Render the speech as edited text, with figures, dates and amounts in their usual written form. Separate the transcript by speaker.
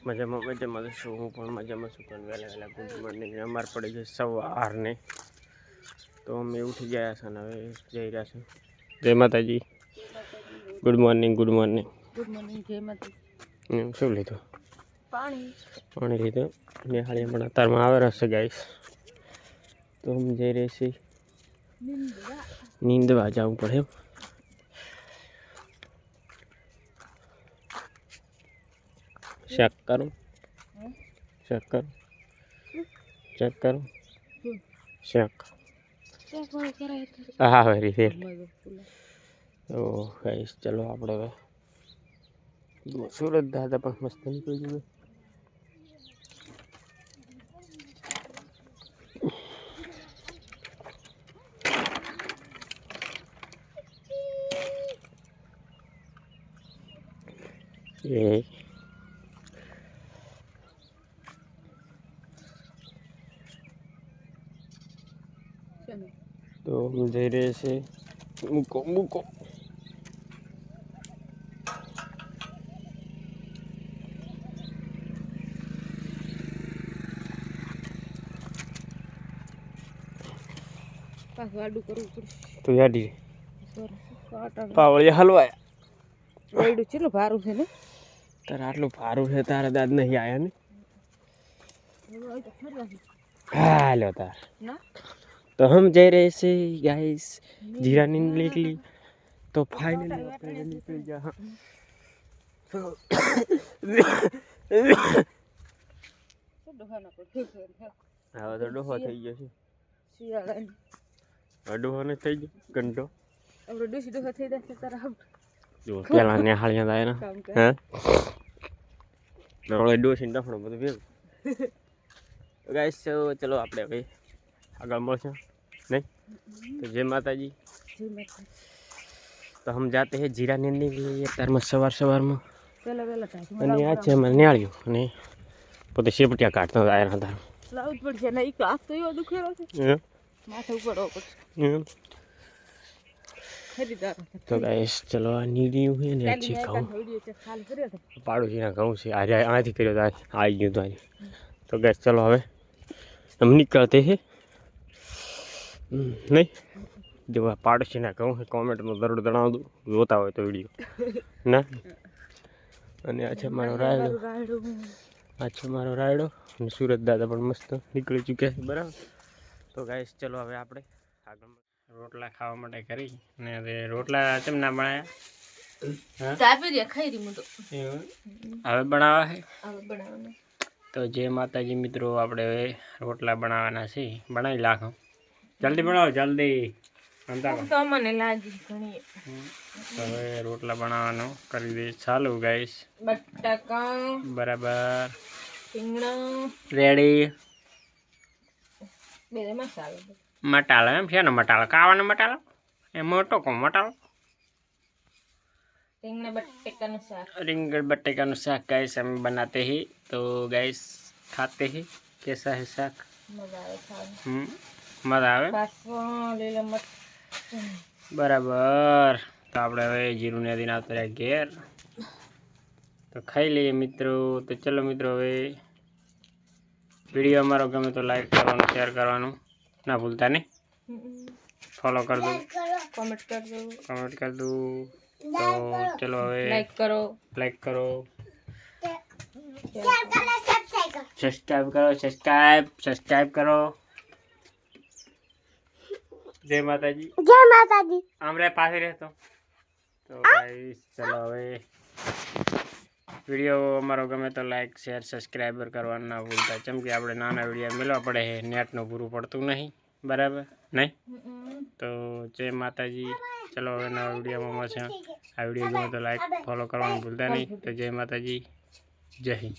Speaker 1: મજામાં છું હું પણ મજામાં છું પણ વહેલા ગુડ મોર્નિંગ અમારે પડી ગઈ સવારને તો અમે ઉઠી ગયા છે અને હવે જઈ રહ્યા છું જય માતાજી ગુડ મોર્નિંગ
Speaker 2: ગુડ મોર્નિંગ જય માતાજી
Speaker 1: શું લીધું પાણી લીધું નિહાળી પણ
Speaker 2: પાણી
Speaker 1: અત્યારમાં આવે રહેશે ગાઈસ તો અમે જઈ રહી છીએ નીંદવા જવું પડે એમ ચેક કરું ચેક કરું ચેક કરું ચેક હા વેરી ફેર તો ગાઈસ ચલો આપણે હવે સુરત દાદા પણ મસ્ત નીકળી ગયું એ તો હું જઈ રહ્યા છે મૂકો
Speaker 2: વાડું કરવું પડશે
Speaker 1: તો યાડી પાવળિયા હલવાયા
Speaker 2: વાડું ચેટલું ભારું છે ને
Speaker 1: તારે આટલું ભારું છે તારા દાદ નહીં આવ્યા ને હાલો તાર तो हम जा रहे से गाइस जीरा नींद निकली तो फाइनली આપણે નીકળી ગયા હા તો ડોહો થઈ ગયો છે શિયાળા ડોહો ને થઈ ગયો ઘંટો
Speaker 2: આપણે ડોહો થઈ જશે તારા
Speaker 1: જો પેલા ને હાળિયા થાય ને હે રોળે ડોસી ને ડફણો બધું ભેગું ગાઈસ ચલો આપણે હવે આગળ મળશું नहीं तो जय माता जी तो हम जाते हैं जीरा नींदने के लिए तार में सवार में नियाळ्યું અને પોતે શેપટિયા કાઢતો આયા હતા
Speaker 2: લાઉડ પડશે ને ઈ કાસ તો એવો દુખેરો છે માથે ઉપડવો પડશે ખરીદાર
Speaker 1: તો ગાઈસ ચલો આ નીડ્યું છે ને છે ઘઉં પાડોશીના ઘઉં છે આજે આથી કર્યો તો આવી ગયું તો આજે તો ગાઈસ ચલો હવે हम निकलते हैं नहीं जो पाड़ोशी ना कहूँ कॉमेंट में जरूर जणाव दो जोता हो तो वीडियो ना अने अच्छा मारो रायडो अच्छा मारो रायडो सूरत दादा पण मस्त निकली चुक्या है बराबर तो गाइस चलो हवे आपणे આગળ રોટલા ખાવા માટે કરી ને હવે રોટલા કેમ ના બનાયા
Speaker 2: તાપેરિયા ખાઈ રી મતો
Speaker 1: હવે બનાવવા है
Speaker 2: હવે બનાવવાના
Speaker 1: तो जय माताजी मित्रों આપણે હવે રોટલા બનાવવાના છે બનાવી લાખો जल्दी बनाओ जल्दी
Speaker 2: तो મને લાગી ઘણી
Speaker 1: હવે રોટલા બનાવવાનો કરી દે ચાલુ ગાઈસ
Speaker 2: બટાકા
Speaker 1: બરાબર
Speaker 2: રીંગણા
Speaker 1: રેડી
Speaker 2: બે મસાલો
Speaker 1: મટાલો એમ છે ને મટાલો કાવાનો મટાલો એ મોટો કો મટાલો रिंगण बट्टे का साग गाइस हम बनाते हैं तो गाइस खाते हैं कैसा है साग मजा आवे बराबर तो આપણે હવે જીરું ને દિન આવતા રહ્યા ઘેર તો ખાઈ લઈએ મિત્રો તો ચલો મિત્રો હવે વિડીયો અમારો ગમે તો લાઈક કરવાનું શેર કરવાનું ના ભૂલતા ને ફોલો कर दो कमेंट कर दो तो चलो હવે
Speaker 2: लाइक
Speaker 1: करो सब्सक्राइब करो जय माता जी हमरे पास रहतो तो गाइस चलो હવે વિડિયો અમારો ગમે તો લાઈક શેર સબસ્ક્રાઇબર કરવાનું ના ભૂલતા કેમ કે આપણે નાના વિડિયો મેળવા પડે છે નેટ નું પૂરું પડતું નહીં બરાબર નહીં तो जय माता जी चलो હવે નવા વિડિયોમાં મળશે આ વિડિયો ગમે તો લાઈક ફોલો કરવાનું ભૂલતા નહીં તો જય માતાજી જય હિન્દ।